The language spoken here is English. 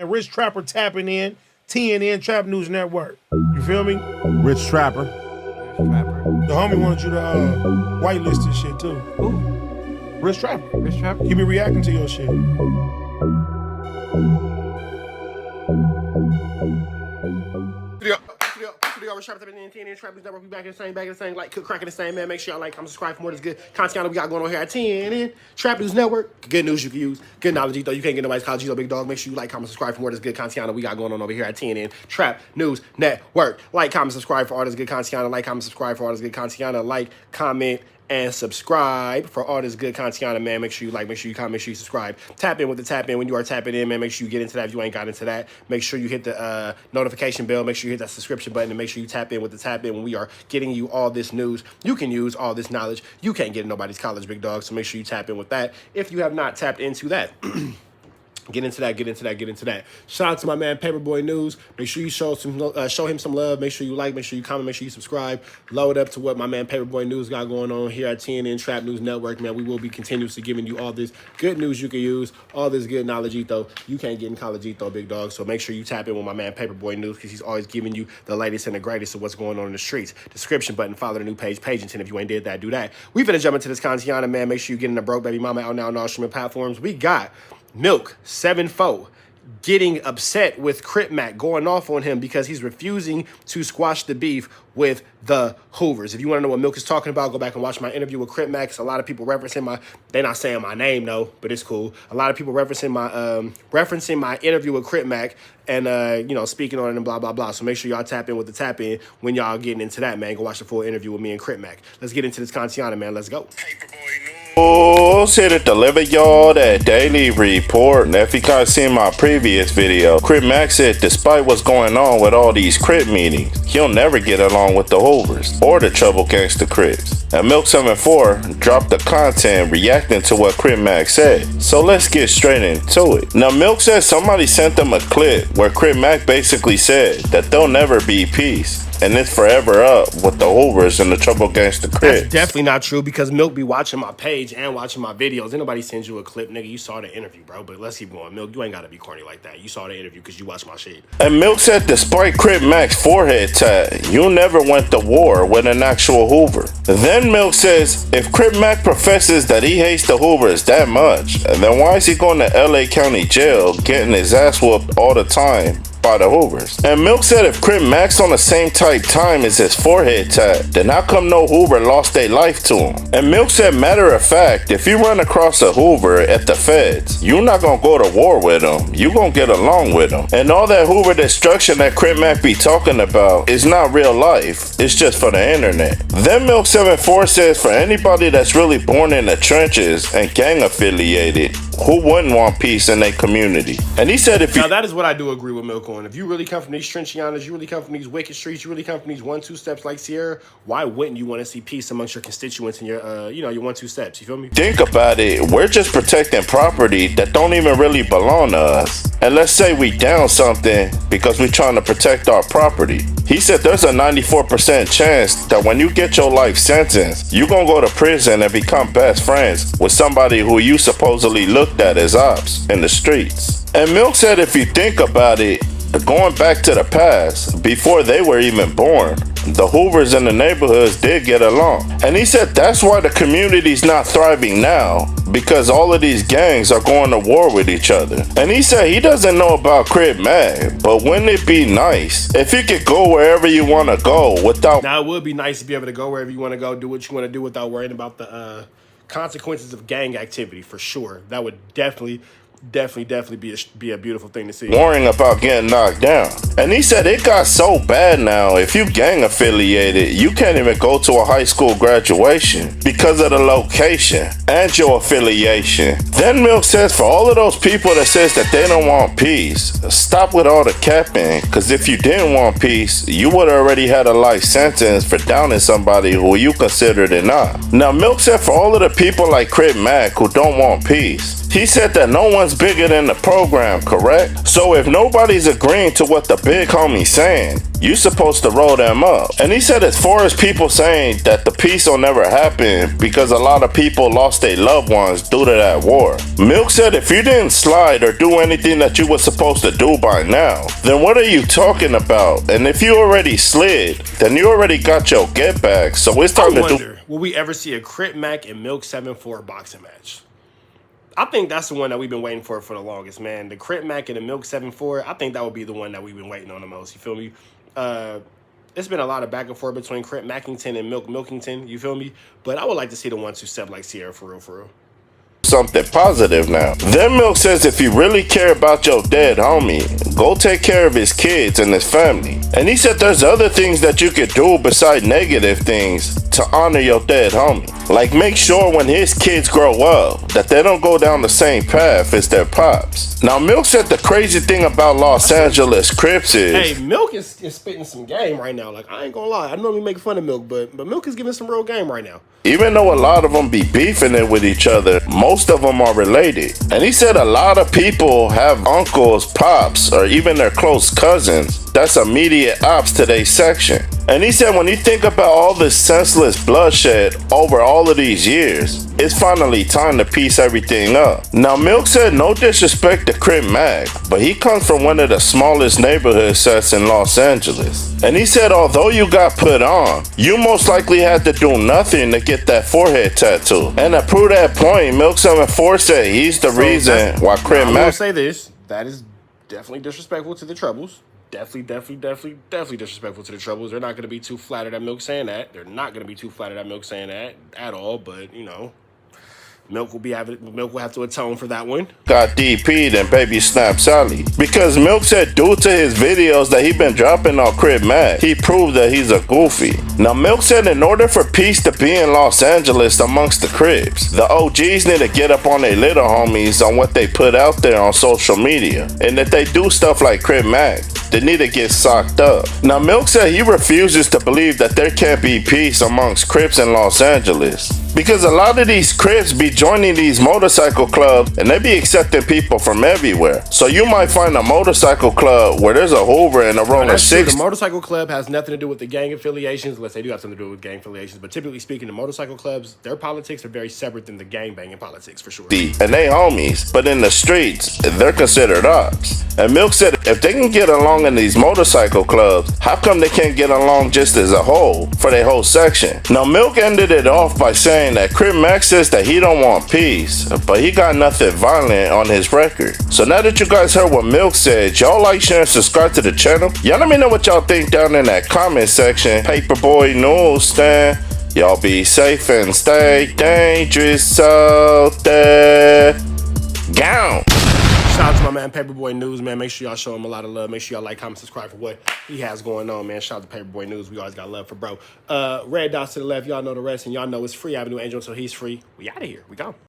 And Rich Trapper tapping in, TNN Trap News Network. You feel me? Rich Trapper. The homie wanted you to whitelist this shit too. Who? Rich Trapper. Rich Trapper? He be reacting to your shit. Rich Trapper tapping in, TNN Trap News Network. We back in the same, like, cook, cracking the same, man. Make sure y'all like, comment, subscribe for more of this good content we got going on here at TNN Trap News Network. Good news you can use. Good knowledge, though. You can't get nobody's college, though, big dog. Make sure you like, comment, subscribe for more of this good content we got going on over here at TNN Trap News Network. Like, comment, subscribe for all this good content. Like, comment, subscribe for all this good content. Like, comment, and subscribe for all this good content, man. Make sure you like, make sure you comment, make sure you subscribe. Tap in with the tap in. When you are tapping in, man, make sure you get into that if you ain't got into that. Make sure you hit the notification bell. Make sure you hit that subscription button, and make sure you tap in with the tap in when we are getting you all this news. You can use all this knowledge. You can't get in nobody's college, big dog, so make sure you tap in with that if you have not tapped into that. Get into that. Shout out to my man Paperboy News. Make sure you show him some love. Make sure you like, make sure you comment, make sure you subscribe. Load up to what my man Paperboy News got going on here at TNN Trap News Network, man. We will be continuously giving you all this good news you can use, all this good knowledge, though. You can't get in college, though, big dog. So make sure you tap in with my man Paperboy News, because he's always giving you the latest and the greatest of what's going on in the streets. Description button, follow the new page, and if you ain't did that, do that. We finna jump into this content, man. Make sure you get in the Broke Baby Mama out now on all streaming platforms. We got Milk 7-4 getting upset with Crip Mac, going off on him because he's refusing to squash the beef with the Hoovers. If you want to know what Milk is talking about, go back and watch my interview with Crip Mac. A lot of people referencing they're not saying my name though, but it's cool. A lot of people referencing my interview with Crip Mac and speaking on it and blah blah blah. So make sure y'all tap in with the tap in when y'all getting into that, man. Go watch the full interview with me and Crip Mac. Let's get into this content, man. Let's go. Here to deliver y'all that daily report. And if you guys seen my previous video, Crip Mac said despite what's going on with all these Crip meetings, he'll never get along with the Hoovers or the Trouble Gangsta Crips. And Milk 74 dropped the content reacting to what Crip Mac said. So let's get straight into it. Now Milk said somebody sent them a clip where Crip Mac basically said that there'll never be peace, and it's forever up with the Hoovers and the Trouble Gangsta Crips. That's definitely not true, because Milk be watching my page and watching my videos. Ain't nobody sends you a clip, nigga. You saw the interview, bro. But let's keep going. Milk, you ain't got to be corny like that. You saw the interview because you watched my shit. And Milk said despite Crip Mac's forehead tat, you never went to war with an actual Hoover. Then Milk says if Crip Mac professes that he hates the Hoovers that much, then why is he going to LA County Jail getting his ass whooped all the time by the Hoovers? And Milk said if Crip Mac's on the same type time as his forehead tat, then how come no Hoover lost their life to him? And Milk said matter of fact, if you run across a Hoover at the feds, you're not gonna go to war with them, you gonna get along with them. And all that Hoover destruction that Crip Mac be talking about is not real life, it's just for the internet. Then Milk 74 says for anybody that's really born in the trenches and gang affiliated, who wouldn't want peace in their community? And he said if you— Now that is what I do agree with Milk on. If you really come from these trenchianas, you really come from these wicked streets, you really come from these 1-2 steps like Sierra, why wouldn't you want to see peace amongst your constituents and your your 1-2 steps? You feel me? Think about it, we're just protecting property that don't even really belong to us. And let's say we down something because we're trying to protect our property. He said there's a 94% chance that when you get your life sentence, you're gonna go to prison and become best friends with somebody who you supposedly looked at as ops in the streets. And Milk said if you think about it, going back to the past, before they were even born, the Hoovers in the neighborhoods did get along. And he said that's why the community's not thriving now, because all of these gangs are going to war with each other. And he said he doesn't know about Crip Mac, but wouldn't it be nice if you could go wherever you want to go without— Now it would be nice to be able to go wherever you want to go, do what you want to do without worrying about the consequences of gang activity, for sure. That would definitely be a beautiful thing to see. Worrying about getting knocked down. And he said it got so bad now, if you gang affiliated, you can't even go to a high school graduation because of the location and your affiliation. Then Milk says for all of those people that says that they don't want peace, stop with all the capping, because if you didn't want peace, you would have already had a life sentence for downing somebody who you considered it not. Now Milk said for all of the people like Crip Mac who don't want peace, he said that no one's one's bigger than the program, correct? So if nobody's agreeing to what the big homie's saying, you supposed to roll them up. And he said as far as people saying that the peace will never happen because a lot of people lost their loved ones due to that war. Milk said if you didn't slide or do anything that you were supposed to do by now, then what are you talking about? And if you already slid, then you already got your get back. So it's time to do. Will we ever see a Crip Mac and Milk 7-4 boxing match? I think that's the one that we've been waiting for the longest, man. The Crip Mac and the Milk 7-4, I think that would be the one that we've been waiting on the most. You feel me? It's been a lot of back and forth between Crip Mackington and Milk Milkington. You feel me? But I would like to see the ones who step like Sierra for real, for real. Something positive now. Then Milk says if you really care about your dead homie, go take care of his kids and his family. And he said there's other things that you could do besides negative things to honor your dead homie. Like make sure when his kids grow up that they don't go down the same path as their pops. Now Milk said the crazy thing about Los Angeles Crips is... Hey, Milk is spitting some game right now. Like, I ain't gonna lie. I normally make fun of Milk, but Milk is giving some real game right now. Even though a lot of them be beefing it with each other, most of them are related. And he said a lot of people have uncles, pops, or even their close cousins that's immediate ops to their section. And he said when you think about all this senseless bloodshed over all of these years, it's finally time to piece everything up. Now Milk said no disrespect to Crip Mac, but he comes from one of the smallest neighborhood sets in Los Angeles. And he said although you got put on, you most likely had to do nothing to get that forehead tattoo. And to prove that point, Milk 74 said he's the reason why Crip Mac... I'm gonna say this, that is definitely disrespectful to the Troubles. Definitely disrespectful to the Troubles. They're not going to be too flattered at Milk saying that. They're not going to be too flattered at Milk saying that at all. But, you know, Milk will have to atone for that one. Got DP'd and Baby Snap Sally. Because Milk said due to his videos that he been dropping on Crip Mac, he proved that he's a goofy. Now Milk said in order for peace to be in Los Angeles amongst the Crips, the OGs need to get up on their little homies on what they put out there on social media. And if they do stuff like Crip Mac, they need to get socked up. Now Milk said he refuses to believe that there can't be peace amongst Crips in Los Angeles. Because a lot of these Crips be joining these motorcycle clubs and they be accepting people from everywhere. So you might find a motorcycle club where there's a Hoover and a Roller 60. The motorcycle club has nothing to do with the gang affiliations, unless they do have something to do with gang affiliations. But typically speaking, the motorcycle clubs, their politics are very separate than the gang banging politics for sure. And they homies, but in the streets, they're considered ops. And Milk said if they can get along in these motorcycle clubs, how come they can't get along just as a whole for their whole section? Now Milk ended it off by saying that Crip Mac says that he don't want peace, but he got nothing violent on his record. So now that you guys heard what Milk said, y'all like, share, and subscribe to the channel. Y'all let me know what y'all think down in that comment section. Paperboy Newsstand. Y'all be safe and stay dangerous out there. Gone. Shout out to my man Paperboy News, man. Make sure y'all show him a lot of love. Make sure y'all like, comment, subscribe for what he has going on, man. Shout out to Paperboy News. We always got love for bro. Red dots to the left. Y'all know the rest, and y'all know it's free Avenue Angel until he's free. We out of here. We gone.